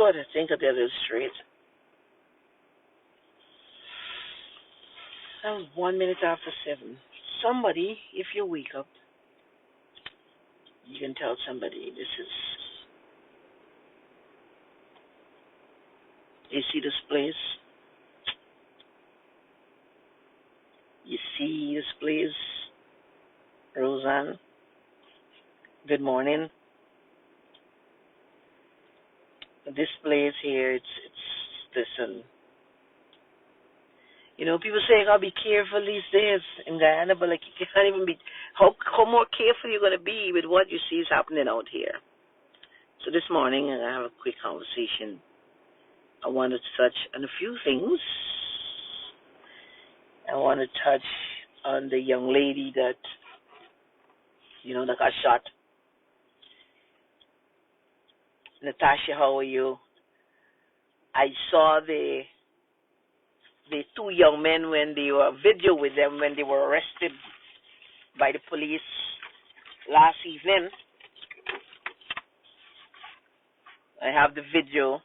good. I think I did it straight. That was 1 minute after 7. Somebody, if you wake up, you can tell somebody this is. You see this place? You see this place, Roseanne? Good morning. This place here, it's listen. You know, people say you gotta be careful these days in Guyana, but like you can't even be. How more careful you gonna be with what you see is happening out here? So this morning, I have a quick conversation. I want to touch on a few things. I want to touch on the young lady that that got shot. Natasha, how are you? I saw the two young men when they were video with them when they were arrested by the police last evening. I have the video.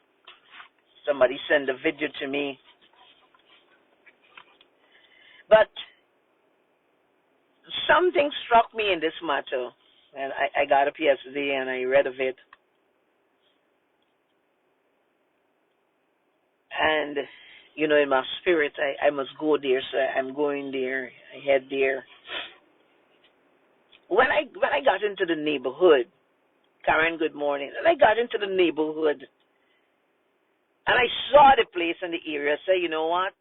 Somebody sent the video to me. But something struck me in this matter, and I got up yesterday and I read of it. And, in my spirit, I must go there, so I'm going there. I head there. When I got into the neighborhood, Karen, good morning. And I got into the neighborhood, and I saw the place in the area. Say, you know what?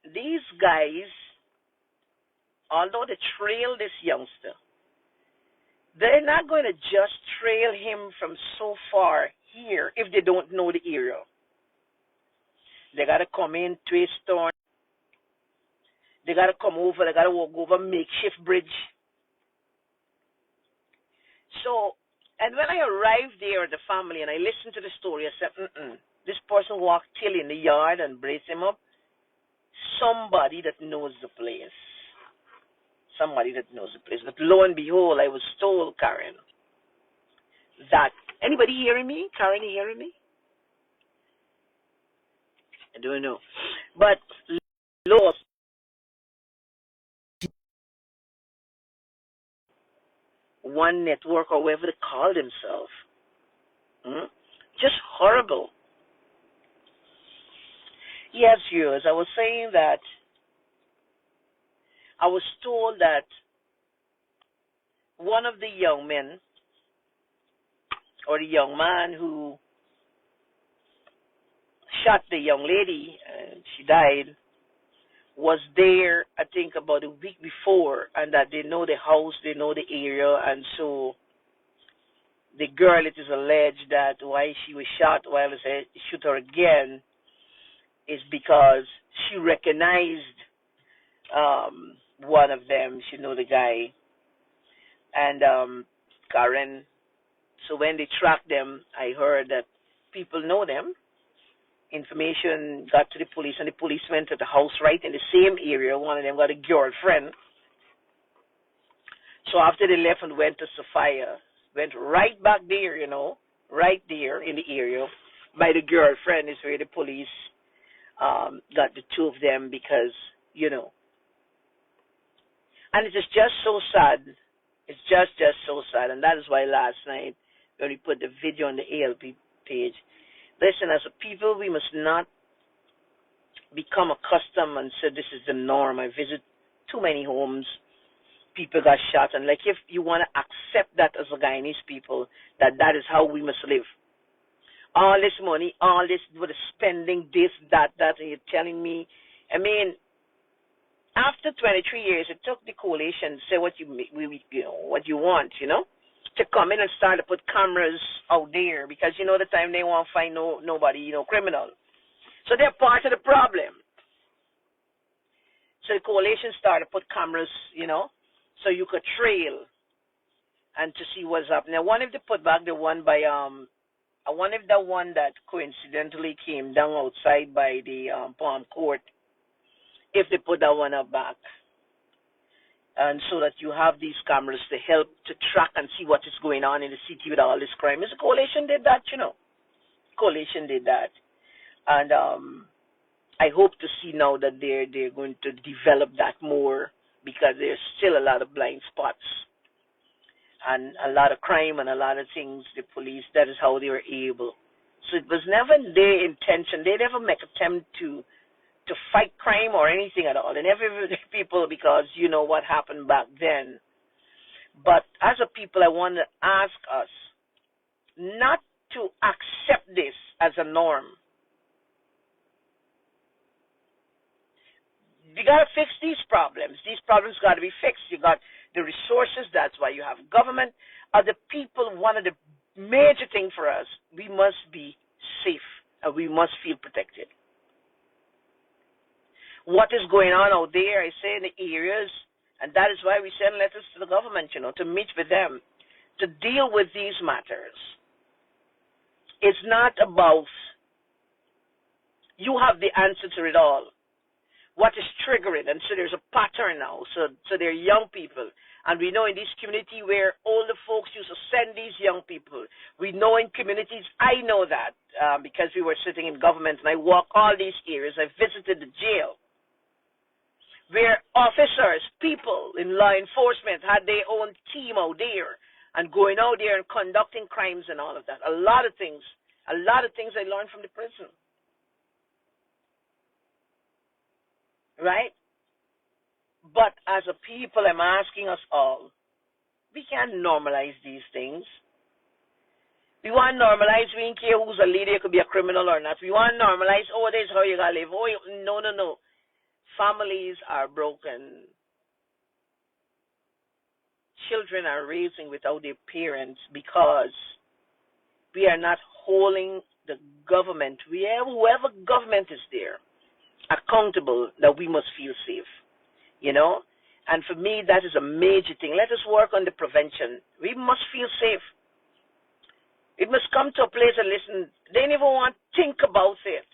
These guys, although they trail this youngster, they're not going to just trail him from so far here if they don't know the area. They got to come in, twist, turn. They got to come over. They got to walk over makeshift bridge. So, and when I arrived there at the family and I listened to the story, I said, this person walked till in the yard and brace him up. Somebody that knows the place. Somebody that knows the place. But lo and behold, I was told, Karen, that, anybody hearing me? Karen, you hearing me? I don't know. But, Lord, One Network or whatever they call themselves. Just horrible. Yes, yours. I was saying that I was told that one of the young men or the young man who shot the young lady and she died was there, I think, about a week before, and that they know the house, they know the area, and so the girl, it is alleged that why she was shot while they shoot her again is because she recognized one of them. She know the guy. And Karen, so when they tracked them, I heard that people know them. Information got to the police, and the police went to the house right in the same area. One of them got a girlfriend. So after they left and went to Sophia, went right back there, right there in the area by the girlfriend is where the police got the two of them because, And it is just so sad. It's just so sad. And that is why last night when we put the video on the ALP page, listen, as a people, we must not become accustomed and say this is the norm. I visit too many homes. People got shot. And like if you want to accept that as a Guyanese people, that is how we must live. All this money, all this, with spending this, that, and you're telling me, I mean, after 23 years, it took the coalition to say what what you want, to come in and start to put cameras out there because, the time they won't find nobody, criminal. So they're part of the problem. So the coalition started to put cameras, so you could trail and to see what's up. Now, what if they put back the one by, I wonder if the one that coincidentally came down outside by the Palm Court, if they put that one up back. And so that you have these cameras to help to track and see what is going on in the city with all this crime. As a coalition did that, coalition did that, and I hope to see now that they're going to develop that more, because there's still a lot of blind spots and a lot of crime and a lot of things. The police, that is how they were able. So it was never their intention. They never make attempt to fight crime or anything at all. And every people, because you know what happened back then. But as a people, I want to ask us not to accept this as a norm. You got to fix these problems. These problems got to be fixed. You got the resources. That's why you have government. Other people, one of the major things for us, we must be safe and we must feel protected. What is going on out there, I say, in the areas, and that is why we send letters to the government, to meet with them, to deal with these matters. It's not about you have the answer to it all. What is triggering? And so there's a pattern now. So they're young people. And we know in this community where older folks used to send these young people. We know in communities, I know that because we were sitting in government and I walk all these areas. I visited the jail where officers, people in law enforcement had their own team out there and going out there and conducting crimes and all of that. A lot of things I learned from the prison. Right? But as a people, I'm asking us all, we can't normalize these things. We want to normalize, we don't care who's a leader, it could be a criminal or not. We want to normalize, oh, this is how you got to live. Oh, no. Families are broken. Children are raising without their parents because we are not holding the government, whoever government is there, accountable, that we must feel safe, And for me, that is a major thing. Let us work on the prevention. We must feel safe. It must come to a place and listen. They never want to think about it.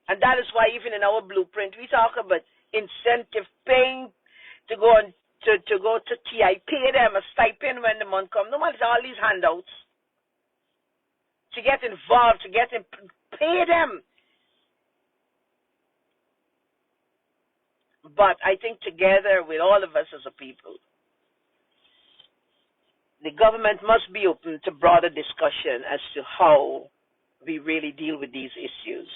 And that is why even in our blueprint, we talk about incentive paying to go to TI, pay them a stipend when the month comes. No matter all these handouts. To get involved, pay them. But I think together with all of us as a people, the government must be open to broader discussion as to how we really deal with these issues.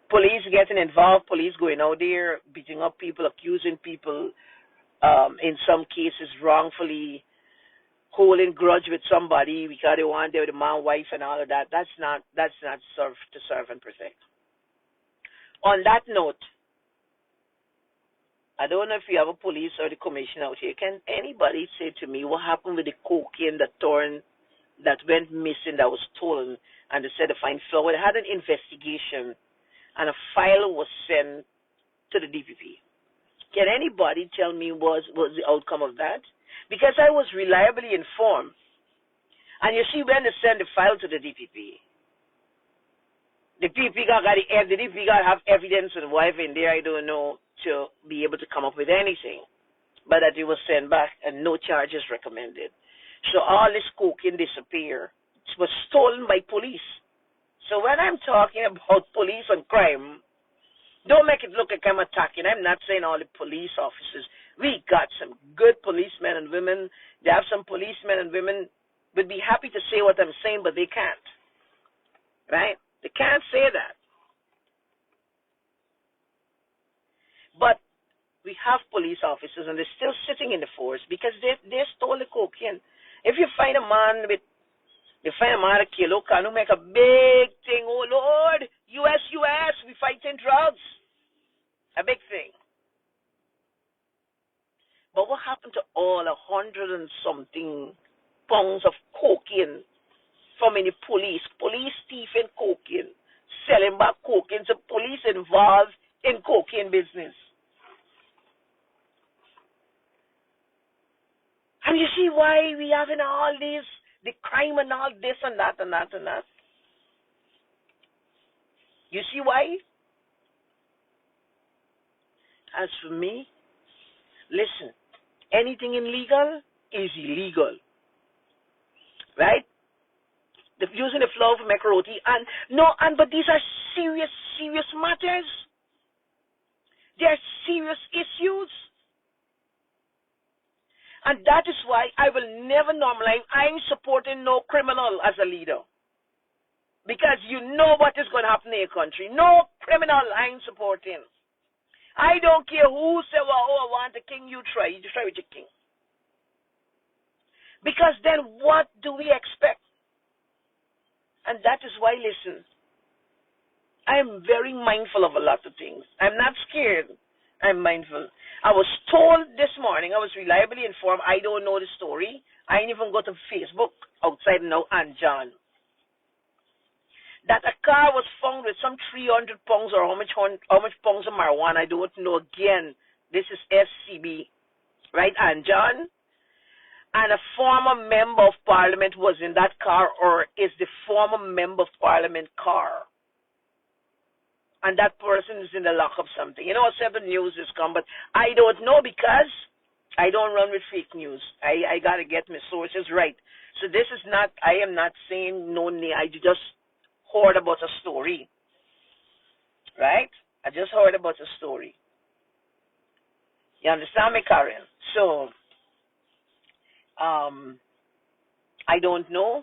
Police getting involved, police going out there, beating up people, accusing people, in some cases wrongfully, holding grudge with somebody because they want their man, wife, and all of that. That's not to serve and protect. On that note, I don't know if you have a police or the commission out here. Can anybody say to me what happened with the cocaine that went missing, that was stolen, and they said to find flour? They had an investigation, and a file was sent to the DPP. Can anybody tell me what was the outcome of that? Because I was reliably informed. And you see, when they send the file to the DPP, the DPP got to have evidence and whatever in there, I don't know, to be able to come up with anything. But that it was sent back and no charges recommended. So all this cocaine disappeared. It was stolen by police. So when I'm talking about police and crime, don't make it look like I'm attacking. I'm not saying all the police officers. We got some good policemen and women. They have some policemen and women would be happy to say what I'm saying, but they can't. Right? They can't say that. But we have police officers, and they're still sitting in the force because they stole the cocaine. If you find a man a kilo, can you make a big thing? Oh, Lord, US, we fighting drugs. A big thing. But what happened to all 100 and something pounds of cocaine from any police thieving cocaine, selling back cocaine, so police involved in cocaine business? And you see why we having all these, the crime and all this and that and that and that? You see why? As for me, listen, anything illegal is illegal. Right? using the flour for make roti, but these are serious matters. They are serious issues. And that is why I will never normalize. I'm supporting no criminal as a leader. Because you know what is going to happen in your country. No criminal I'm supporting. I don't care who say, well, oh, I want a king, you try with your king. Because then what do we expect? And that is why, listen, I am very mindful of a lot of things. I'm not scared. I'm mindful. I was told this morning, I was reliably informed, I don't know the story. I didn't even go to Facebook outside now and John. That a car was found with some 300 pounds or how much pounds of marijuana, I don't know. Again, this is SCB, right, and John? And a former member of parliament was in that car, or is the former member of parliament car. And that person is in the lock of something. You know, seven news has come, but I don't know because I don't run with fake news. I got to get my sources right. So this is not, I am not saying no name. I just heard about a story. Right? I just heard about a story. You understand me, Karen? So, I don't know.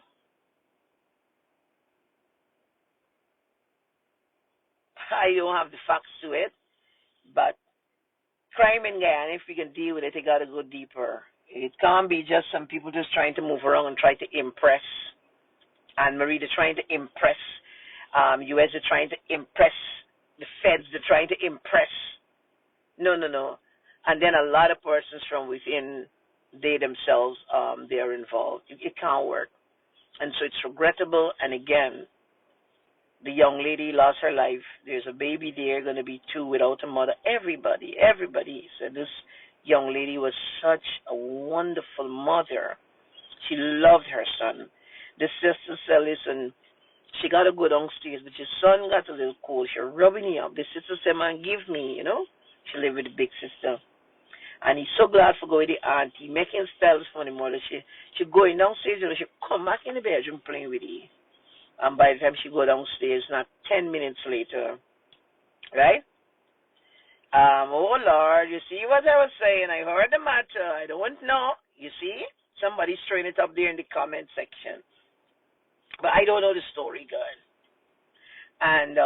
I don't have the facts to it, but crime in Guyana, if we can deal with it, it got to go deeper. It can't be just some people just trying to move around and try to impress. And Marie, they're trying to impress. U.S. are trying to impress. The feds, they're trying to impress. No. And then a lot of persons from within, they themselves, they are involved. It can't work. And so it's regrettable. And again, the young lady lost her life. There's a baby there, going to be 2 without a mother. Everybody said this young lady was such a wonderful mother. She loved her son. The sister said, listen, she got to go downstairs, but your son got a little cold. She rubbing me up. The sister said, man, give me, She lived with the big sister. And he's so glad for going with the auntie, making styles for the mother. She going downstairs, she come back in the bedroom playing with you. And by the time she go downstairs, not 10 minutes later, right? Oh, Lord, you see what I was saying? I heard the matter. I don't know. You see? Somebody's throwing it up there in the comment section. But I don't know the story, girl. And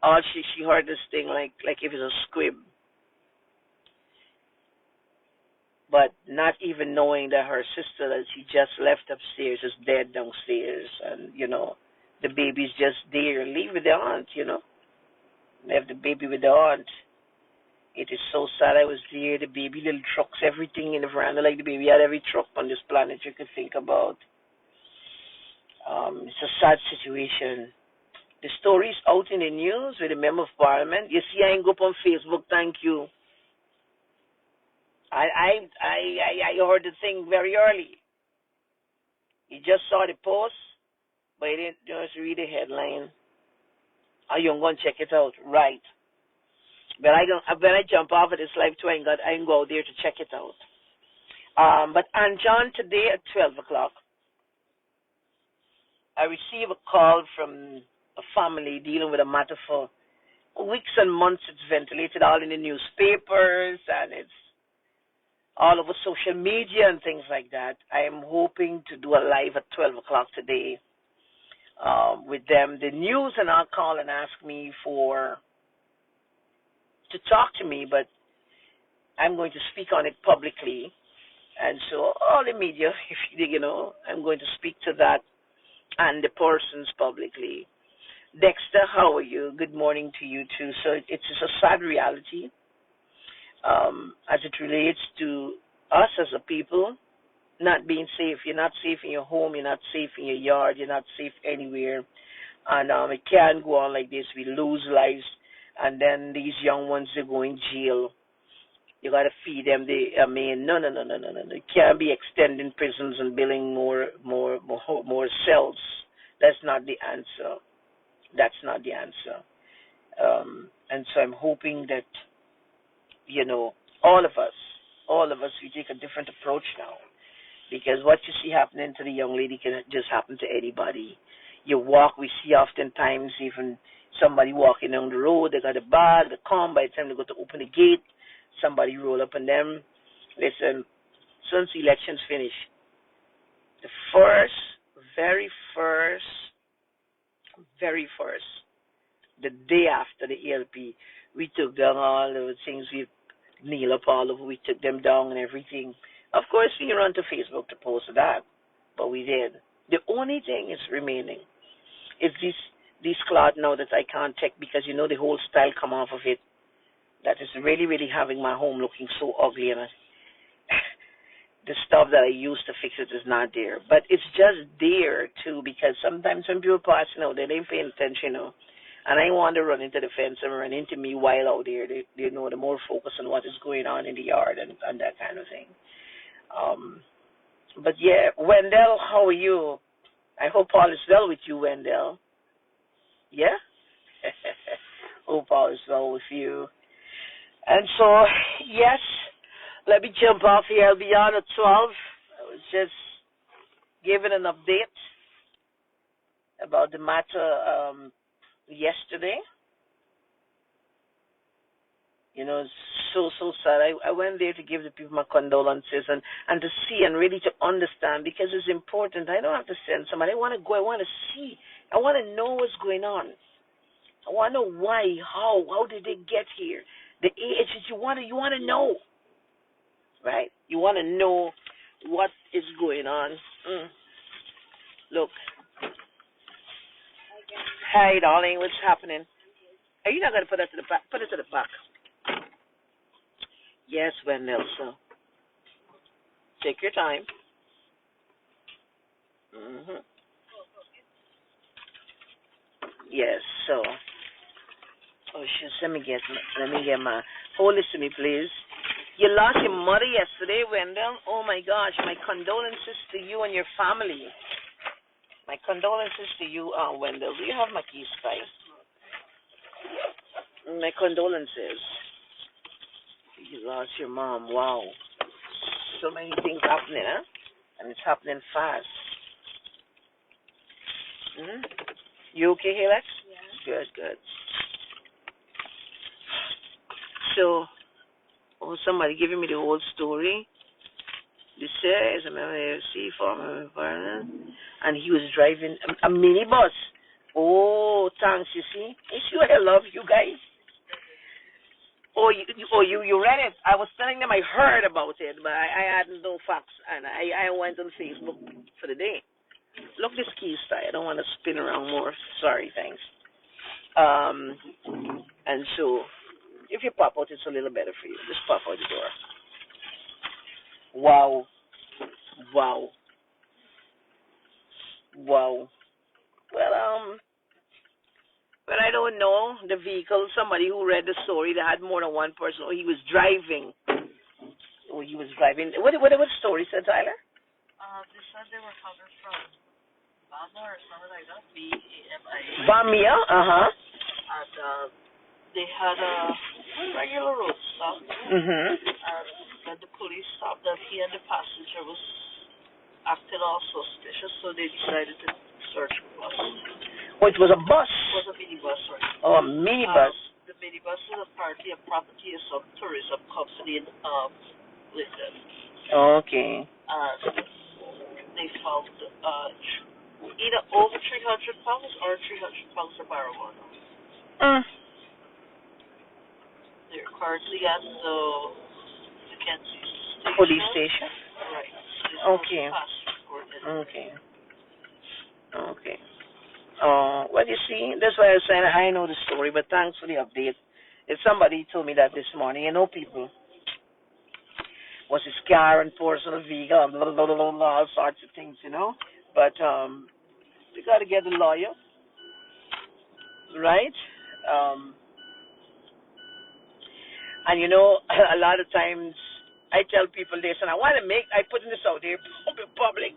all she heard this thing like if it's a squib. But not even knowing that her sister that she just left upstairs is dead downstairs. And, the baby's just there. Leave with the aunt, Left the baby with the aunt. It is so sad. I was there. The baby, little trucks, everything in the veranda. Like the baby had every truck on this planet you could think about. It's a sad situation. The story's out in the news with a member of parliament. You see, I ain't go up on Facebook. Thank you. I heard the thing very early. You just saw the post, but you didn't just read the headline. Are you going to check it out? Right. But when I jump off of this live too, I ain't go out there to check it out. But on John, today at 12 o'clock, I received a call from a family dealing with a matter for weeks and months. It's ventilated all in the newspapers, and it's all over social media and things like that. I am hoping to do a live at 12 o'clock today with them. The news and I'll call and ask me to talk to me, but I'm going to speak on it publicly. And so all the media, I'm going to speak to that and the persons publicly. Dexter, how are you? Good morning to you too. So it's just a sad reality. As it relates to us as a people, not being safe. You're not safe in your home. You're not safe in your yard. You're not safe anywhere. And it can't go on like this. We lose lives, and then these young ones, they go in jail. You got to feed them. No. You can't be extending prisons and building more cells. That's not the answer. That's not the answer. And so I'm hoping that, all of us, we take a different approach now. Because what you see happening to the young lady can just happen to anybody. You walk, we see oftentimes even somebody walking down the road, they got a bag, they come, by the time they go to open the gate, somebody roll up on them. Listen, since elections finish, the very first, the day after the ALP, we took down all the things we kneel up all over, we took them down and everything. Of course, we run to Facebook to post that, but we did. The only thing is remaining is this cloth now that I can't take because you know the whole style come off of it. That is really, really having my home looking so ugly, and the stuff that I used to fix it is not there. But it's just there too because sometimes when people pass, they ain't paying attention, And I want to run into the fence and run into me while out there. They they're more focused on what is going on in the yard and that kind of thing. But yeah, Wendell, how are you? I hope all is well with you, Wendell. Yeah? Hope all is well with you. And so, yes, let me jump off here. I'll be on at 12. I was just giving an update about the matter yesterday. It's so sad. I went there to give the people my condolences and to see and really to understand because it's important. I don't have to send somebody. I want to go. I want to see. I want to know what's going on. I want to know why, how did they get here? The age that you want to know, right? You want to know what is going on. Look. Hi, darling. What's happening? Are you not going to put it to the back? Put it to the back. Yes, Wendell, so take your time. Yes, so. Oh, shucks, let me get my. Hold this to me, please. You lost your mother yesterday, Wendell. Oh, my gosh. My condolences to you and your family. My condolences to you, Wendell. Do you have my keys, guys? My condolences. You lost your mom. Wow. So many things happening, huh? And it's happening fast. You okay, Helix? Yeah. Good. So, somebody giving me the whole story. This is a member of the former environment, and he was driving a minibus. Oh, thanks, you see? I love you guys. Oh, you read it? I was telling them I heard about it, but I had no facts, and I went on Facebook for the day. Look, this key style. I don't want to spin around more. Sorry, thanks. And so, if you pop out, it's a little better for you. Just pop out the door. Wow. Well, I don't know the vehicle. Somebody who read the story that had more than one person. Or he was driving. What story said, Tyler? They said they were coming from Bama or something like that. BAMIA. Bamia, And they had a regular road stop. And then the police stopped them. He and the passenger was acting all suspicious, so they decided to search the bus. Oh, it was a bus? It was a minibus, right? Oh, a minibus. The minibus is apparently a property of some tourism company in Lincoln. Okay. They found either over 300 pounds or 300 pounds of marijuana. They're currently at the Mackenzie station. Police station? Right. Okay. Well, you see, that's why I was saying I know the story, but thanks for the update. If somebody told me that this morning, people, was his car and personal vehicle, blah, blah, blah, blah, all sorts of things, But we got to get a lawyer, right? And a lot of times I tell people this, and I put this out there public.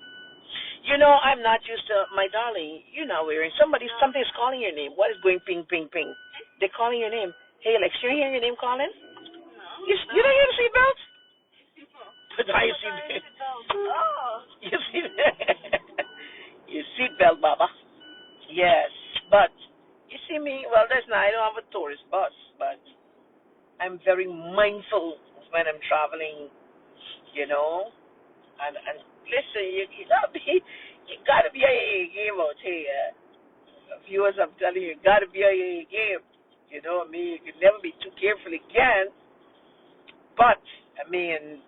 I'm not used to, my darling, you're not wearing, something's calling your name. What is going ping, ping, ping? They're calling your name. Hey, Alex, you hear your name calling? No. You don't hear the seatbelt? Put on your seatbelt. You see, your seatbelt, Baba. Yes, but you see me. Well, there's not. I don't have a tourist bus, but I'm very mindful when I'm traveling. You know, and listen, you gotta be a game out here. Viewers, I'm telling you, you gotta be a game. You know what I mean? You can never be too careful again. But I mean,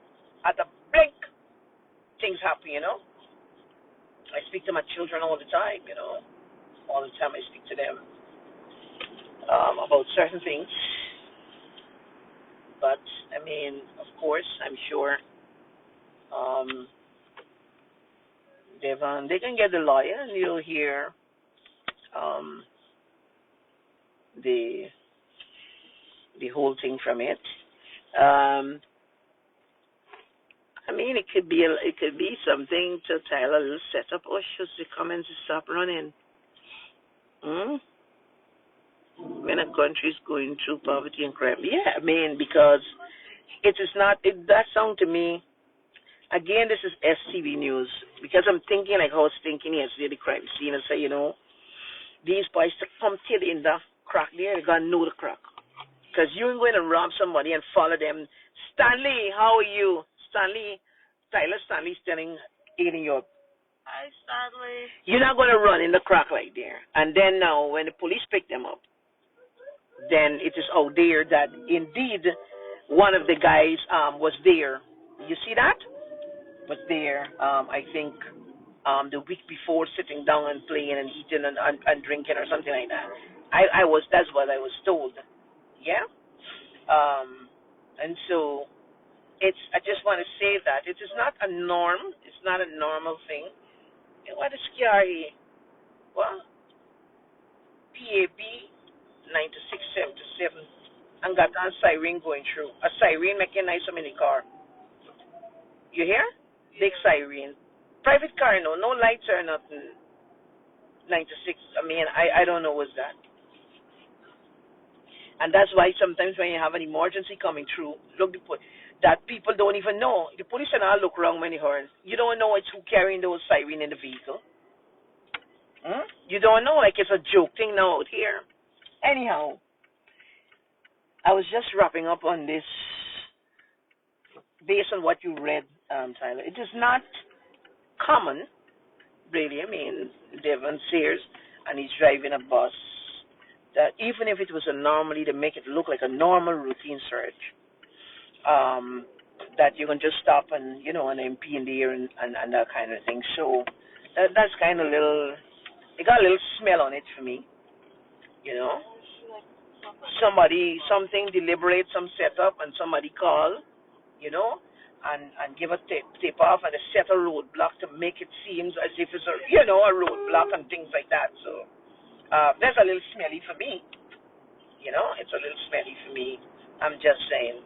at the blink, things happen. You know. I speak to my children all the time. You know, all the time I speak to them about certain things. But I mean, of course, I'm sure they can get the lawyer, and you'll hear the whole thing from it. I mean, it could be something to tell a little setup, or should the comments stop running? When a country is going through poverty and crime, yeah, I mean, because it is not. That sound to me. Again, this is STV news, because I'm thinking like I was thinking yesterday, the crime scene, and say, you know, these boys to come till in the crack there, they gotta know the crack. Because you ain't going to rob somebody and follow them. Stanley, how are you? Tyler Stanley standing eating you up. Hi, Stanley. You're not going to run in the crack like there. And then now, when the police pick them up, then it is out there that indeed one of the guys was there. You see that? Was there, I think, the week before, sitting down and playing and eating and drinking or something like that. That's what I was told. Yeah? And so I just want to say that it is not a norm. It's not a normal thing. And what is scary? Well, PAB 9677 and got a siren going through. A siren making nice in the car. You hear? Big siren. Private car, no lights or nothing. 96. I mean, I don't know what's that. And that's why sometimes when you have an emergency coming through, that people don't even know. The police and all look around when they heard. You don't know it's who carrying those siren in the vehicle. You don't know, like it's a joke thing now out here. Anyhow, I was just wrapping up on this based on what you read, Tyler. It is not common, really. I mean, Devon Sears, and he's driving a bus. That even if it was a normally, to make it look like a normal routine search, that you can just stop and, you know, an MP in the air and that kind of thing. So that's kind of it got a little smell on it for me, you know. Something deliberate, some setup, and somebody call, you know, and give a tip off and a set a roadblock to make it seem as if it's a roadblock and things like that. So that's a little smelly for me, you know. It's a little smelly for me. I'm just saying.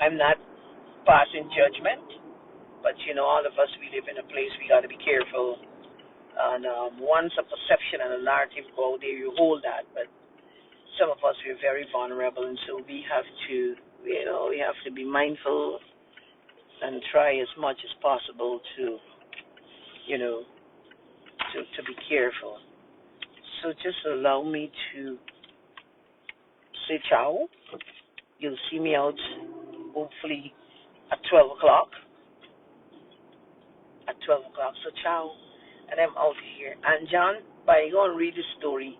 I'm not passing judgment, but you know, all of us, we live in a place we got to be careful. And once a perception and a narrative go there, you hold that. But some of us, we're very vulnerable, and so we have to, we have to be mindful and try as much as possible to, to be careful. So just allow me to say ciao. You'll see me out hopefully at 12 o'clock. So ciao. And I'm out here. And John, by go and read the story